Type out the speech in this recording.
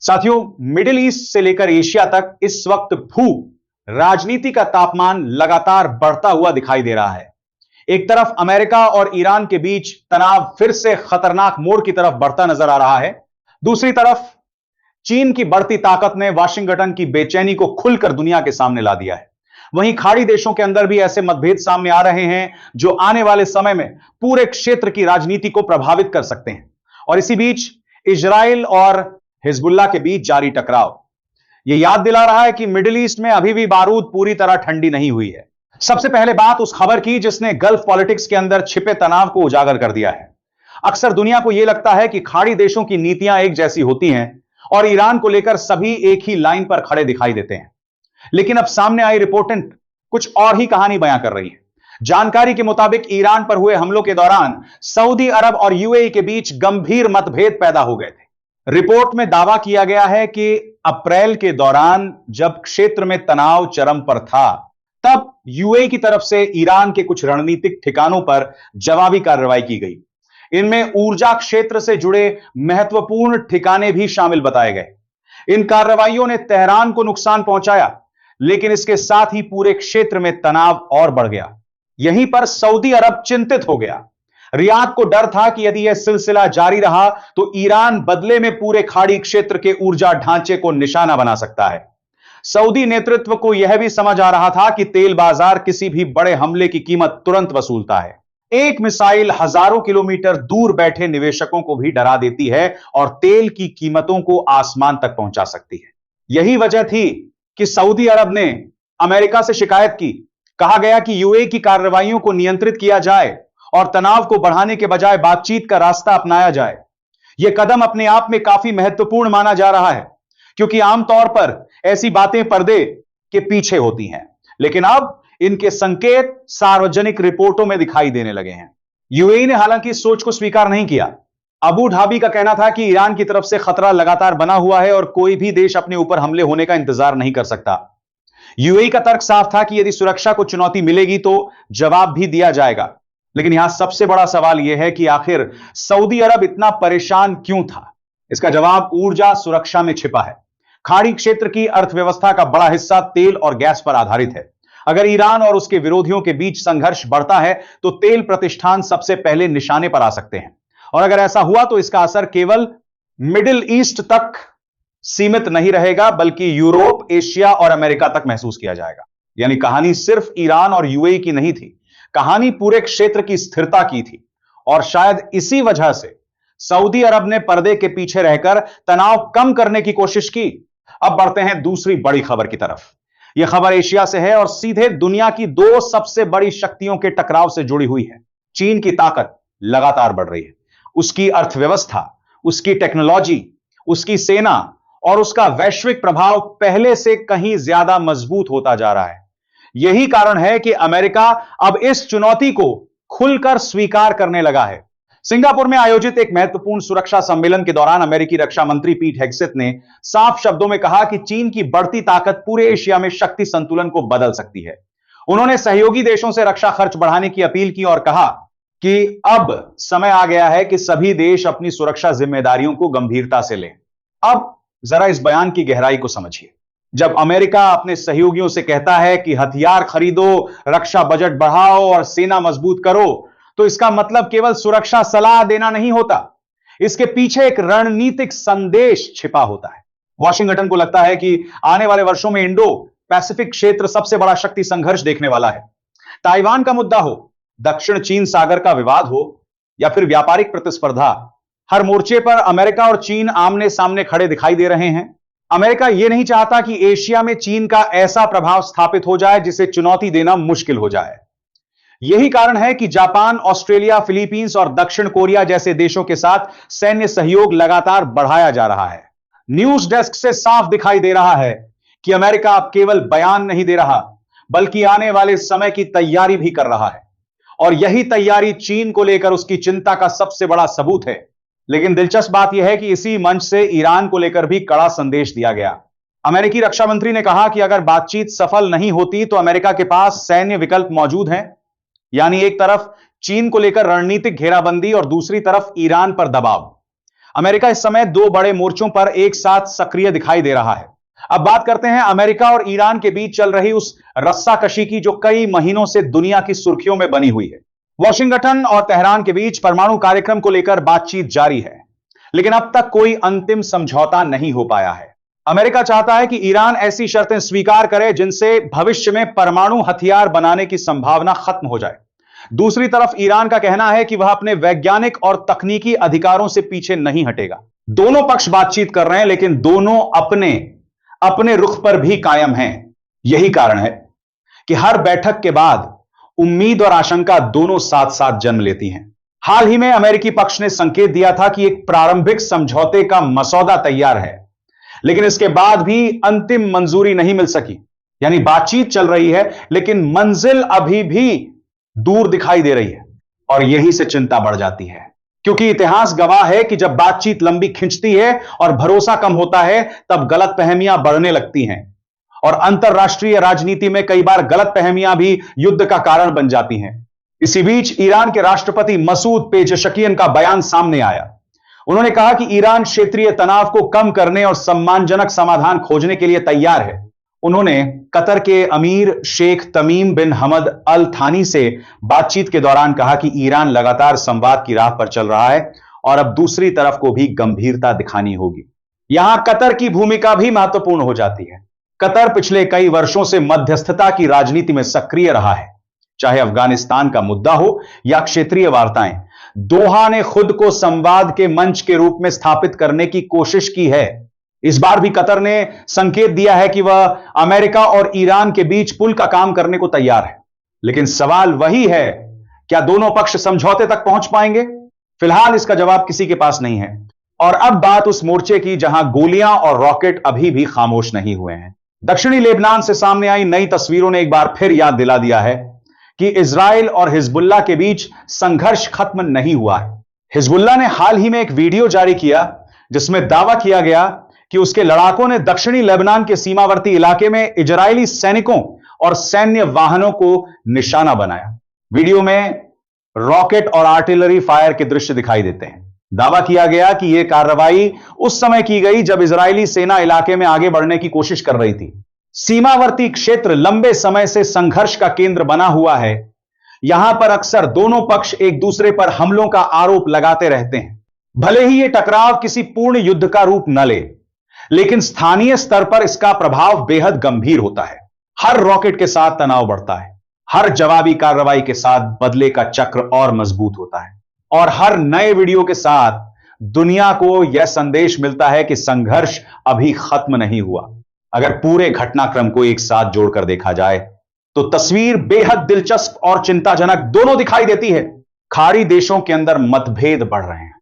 साथियों, middle east से लेकर एशिया तक इस वक्त भू राजनीति का तापमान लगातार बढ़ता हुआ दिखाई दे रहा है। एक तरफ अमेरिका और ईरान के बीच तनाव फिर से खतरनाक मोड़ की तरफ बढ़ता नजर आ रहा है। दूसरी तरफ चीन की बढ़ती ताकत ने वाशिंगटन की बेचैनी को खुलकर दुनिया के सामने ला दिया है। वहीं खाड़ी देशों के अंदर भी ऐसे मतभेद सामने आ रहे हैं जो आने वाले समय में पूरे क्षेत्र की राजनीति को प्रभावित कर सकते हैं। और इसी बीच इजराइल और हिजबुल्लाह के बीच जारी टकराव यह याद दिला रहा है कि मिडिल ईस्ट में अभी भी बारूद पूरी तरह ठंडी नहीं हुई है। सबसे पहले बात उस खबर की जिसने गल्फ पॉलिटिक्स के अंदर छिपे तनाव को उजागर कर दिया है। अक्सर दुनिया को यह लगता है कि खाड़ी देशों की नीतियां एक जैसी होती हैं और ईरान को लेकर सभी एक ही लाइन पर खड़े दिखाई देते हैं, लेकिन अब सामने आई रिपोर्ट कुछ और ही कहानी बयां कर रही है। जानकारी के मुताबिक ईरान पर हुए हमलों के दौरान सऊदी अरब और यूएई के बीच गंभीर मतभेद पैदा हो गए थे। रिपोर्ट में दावा किया गया है कि अप्रैल के दौरान जब क्षेत्र में तनाव चरम पर था, तब यूएई की तरफ से ईरान के कुछ रणनीतिक ठिकानों पर जवाबी कार्रवाई की गई। इनमें ऊर्जा क्षेत्र से जुड़े महत्वपूर्ण ठिकाने भी शामिल बताए गए। इन कार्रवाइयों ने तेहरान को नुकसान पहुंचाया, लेकिन इसके साथ ही पूरे क्षेत्र में तनाव और बढ़ गया। यहीं पर सऊदी अरब चिंतित हो गया। रियाद को डर था कि यदि यह सिलसिला जारी रहा तो ईरान बदले में पूरे खाड़ी क्षेत्र के ऊर्जा ढांचे को निशाना बना सकता है। सऊदी नेतृत्व को यह भी समझ आ रहा था कि तेल बाजार किसी भी बड़े हमले की कीमत तुरंत वसूलता है। एक मिसाइल हजारों किलोमीटर दूर बैठे निवेशकों को भी डरा देती है और तेल की कीमतों को आसमान तक पहुंचा सकती है। यही वजह थी कि सऊदी अरब ने अमेरिका से शिकायत की। कहा गया कि यूएई की कार्रवाइयों को नियंत्रित किया जाए और तनाव को बढ़ाने के बजाय बातचीत का रास्ता अपनाया जाए। यह कदम अपने आप में काफी महत्वपूर्ण माना जा रहा है, क्योंकि आमतौर पर ऐसी बातें पर्दे के पीछे होती हैं, लेकिन अब इनके संकेत सार्वजनिक रिपोर्टों में दिखाई देने लगे हैं। यूएई ने हालांकि इस सोच को स्वीकार नहीं किया। अबू धाबी का कहना था कि ईरान की तरफ से खतरा लगातार बना हुआ है और कोई भी देश अपने ऊपर हमले होने का इंतजार नहीं कर सकता। यूएई का तर्क साफ था कि यदि सुरक्षा को चुनौती मिलेगी तो जवाब भी दिया जाएगा। लेकिन यहां सबसे बड़ा सवाल यह है कि आखिर सऊदी अरब इतना परेशान क्यों था? इसका जवाब ऊर्जा सुरक्षा में छिपा है। खाड़ी क्षेत्र की अर्थव्यवस्था का बड़ा हिस्सा तेल और गैस पर आधारित है। अगर ईरान और उसके विरोधियों के बीच संघर्ष बढ़ता है तो तेल प्रतिष्ठान सबसे पहले निशाने पर आ सकते हैं, और अगर ऐसा हुआ तो इसका असर केवल मिडिल ईस्ट तक सीमित नहीं रहेगा, बल्कि यूरोप, एशिया और अमेरिका तक महसूस किया जाएगा। यानी कहानी सिर्फ ईरान और यूएई की नहीं थी, कहानी पूरे क्षेत्र की स्थिरता की थी। और शायद इसी वजह से सऊदी अरब ने पर्दे के पीछे रहकर तनाव कम करने की कोशिश की। अब बढ़ते हैं दूसरी बड़ी खबर की तरफ। यह खबर एशिया से है और सीधे दुनिया की दो सबसे बड़ी शक्तियों के टकराव से जुड़ी हुई है। चीन की ताकत लगातार बढ़ रही है। उसकी अर्थव्यवस्था, उसकी टेक्नोलॉजी, उसकी सेना और उसका वैश्विक प्रभाव पहले से कहीं ज्यादा मजबूत होता जा रहा है। यही कारण है कि अमेरिका अब इस चुनौती को खुलकर स्वीकार करने लगा है। सिंगापुर में आयोजित एक महत्वपूर्ण सुरक्षा सम्मेलन के दौरान अमेरिकी रक्षा मंत्री पीट हेग्सेथ ने साफ शब्दों में कहा कि चीन की बढ़ती ताकत पूरे एशिया में शक्ति संतुलन को बदल सकती है। उन्होंने सहयोगी देशों से रक्षा खर्च बढ़ाने की अपील की और कहा कि अब समय आ गया है कि सभी देश अपनी सुरक्षा जिम्मेदारियों को गंभीरता से लें। अब जरा इस बयान की गहराई को समझिए। जब अमेरिका अपने सहयोगियों से कहता है कि हथियार खरीदो, रक्षा बजट बढ़ाओ और सेना मजबूत करो, तो इसका मतलब केवल सुरक्षा सलाह देना नहीं होता। इसके पीछे एक रणनीतिक संदेश छिपा होता है। वॉशिंगटन को लगता है कि आने वाले वर्षों में इंडो पैसिफिक क्षेत्र सबसे बड़ा शक्ति संघर्ष देखने वाला है। ताइवान का मुद्दा हो, दक्षिण चीन सागर का विवाद हो या फिर व्यापारिक प्रतिस्पर्धा, हर मोर्चे पर अमेरिका और चीन आमने सामने खड़े दिखाई दे रहे हैं। अमेरिका यह नहीं चाहता कि एशिया में चीन का ऐसा प्रभाव स्थापित हो जाए जिसे चुनौती देना मुश्किल हो जाए। यही कारण है कि जापान, ऑस्ट्रेलिया, फिलीपींस और दक्षिण कोरिया जैसे देशों के साथ सैन्य सहयोग लगातार बढ़ाया जा रहा है। न्यूज डेस्क से साफ दिखाई दे रहा है कि अमेरिका अब केवल बयान नहीं दे रहा, बल्कि आने वाले समय की तैयारी भी कर रहा है। और यही तैयारी चीन को लेकर उसकी चिंता का सबसे बड़ा सबूत है। लेकिन दिलचस्प बात यह है कि इसी मंच से ईरान को लेकर भी कड़ा संदेश दिया गया। अमेरिकी रक्षा मंत्री ने कहा कि अगर बातचीत सफल नहीं होती तो अमेरिका के पास सैन्य विकल्प मौजूद हैं। यानी एक तरफ चीन को लेकर रणनीतिक घेराबंदी और दूसरी तरफ ईरान पर दबाव। अमेरिका इस समय दो बड़े मोर्चों पर एक साथ सक्रिय दिखाई दे रहा है। अब बात करते हैं अमेरिका और ईरान के बीच चल रही उस रस्साकशी की जो कई महीनों से दुनिया की सुर्खियों में बनी हुई है। वॉशिंगटन और तेहरान के बीच परमाणु कार्यक्रम को लेकर बातचीत जारी है, लेकिन अब तक कोई अंतिम समझौता नहीं हो पाया है। अमेरिका चाहता है कि ईरान ऐसी शर्तें स्वीकार करे जिनसे भविष्य में परमाणु हथियार बनाने की संभावना खत्म हो जाए। दूसरी तरफ ईरान का कहना है कि वह अपने वैज्ञानिक और तकनीकी अधिकारों से पीछे नहीं हटेगा। दोनों पक्ष बातचीत कर रहे हैं, लेकिन दोनों अपने रुख पर भी कायम हैं। यही कारण है कि हर बैठक के बाद उम्मीद और आशंका दोनों साथ साथ जन्म लेती हैं। हाल ही में अमेरिकी पक्ष ने संकेत दिया था कि एक प्रारंभिक समझौते का मसौदा तैयार है, लेकिन इसके बाद भी अंतिम मंजूरी नहीं मिल सकी। यानी बातचीत चल रही है, लेकिन मंजिल अभी भी दूर दिखाई दे रही है। और यही से चिंता बढ़ जाती है, क्योंकि इतिहास गवाह है कि जब बातचीत लंबी खिंचती है और भरोसा कम होता है, तब गलतफहमियां बढ़ने लगती हैं। और अंतरराष्ट्रीय राजनीति में कई बार गलतफहमियां भी युद्ध का कारण बन जाती हैं। इसी बीच ईरान के राष्ट्रपति मसूद पेजेशकियन का बयान सामने आया। उन्होंने कहा कि ईरान क्षेत्रीय तनाव को कम करने और सम्मानजनक समाधान खोजने के लिए तैयार है। उन्होंने कतर के अमीर शेख तमीम बिन हमद अल थानी से बातचीत के दौरान कहा कि ईरान लगातार संवाद की राह पर चल रहा है और अब दूसरी तरफ को भी गंभीरता दिखानी होगी। यहां कतर की भूमिका भी महत्वपूर्ण हो जाती है। कतर पिछले कई वर्षों से मध्यस्थता की राजनीति में सक्रिय रहा है, चाहे अफगानिस्तान का मुद्दा हो या क्षेत्रीय वार्ताएं। दोहा ने खुद को संवाद के मंच के रूप में स्थापित करने की कोशिश की है। इस बार भी कतर ने संकेत दिया है कि वह अमेरिका और ईरान के बीच पुल का काम करने को तैयार है। लेकिन सवाल वही है, क्या दोनों पक्ष समझौते तक पहुंच पाएंगे? फिलहाल इसका जवाब किसी के पास नहीं है। और अब बात उस मोर्चे की जहां गोलियां और रॉकेट अभी भी खामोश नहीं हुए हैं। दक्षिणी लेबनान से सामने आई नई तस्वीरों ने एक बार फिर याद दिला दिया है कि इजराइल और हिजबुल्लाह के बीच संघर्ष खत्म नहीं हुआ है। हिजबुल्लाह ने हाल ही में एक वीडियो जारी किया जिसमें दावा किया गया कि उसके लड़ाकों ने दक्षिणी लेबनान के सीमावर्ती इलाके में इजरायली सैनिकों और सैन्य वाहनों को निशाना बनाया। वीडियो में रॉकेट और आर्टिलरी फायर के दृश्य दिखाई देते हैं। दावा किया गया कि यह कार्रवाई उस समय की गई जब इजरायली सेना इलाके में आगे बढ़ने की कोशिश कर रही थी। सीमावर्ती क्षेत्र लंबे समय से संघर्ष का केंद्र बना हुआ है। यहां पर अक्सर दोनों पक्ष एक दूसरे पर हमलों का आरोप लगाते रहते हैं। भले ही यह टकराव किसी पूर्ण युद्ध का रूप न ले, लेकिन स्थानीय स्तर पर इसका प्रभाव बेहद गंभीर होता है। हर रॉकेट के साथ तनाव बढ़ता है, हर जवाबी कार्रवाई के साथ बदले का चक्र और मजबूत होता है, और हर नए वीडियो के साथ दुनिया को यह संदेश मिलता है कि संघर्ष अभी खत्म नहीं हुआ। अगर पूरे घटनाक्रम को एक साथ जोड़कर देखा जाए तो तस्वीर बेहद दिलचस्प और चिंताजनक दोनों दिखाई देती है। खाड़ी देशों के अंदर मतभेद बढ़ रहे हैं,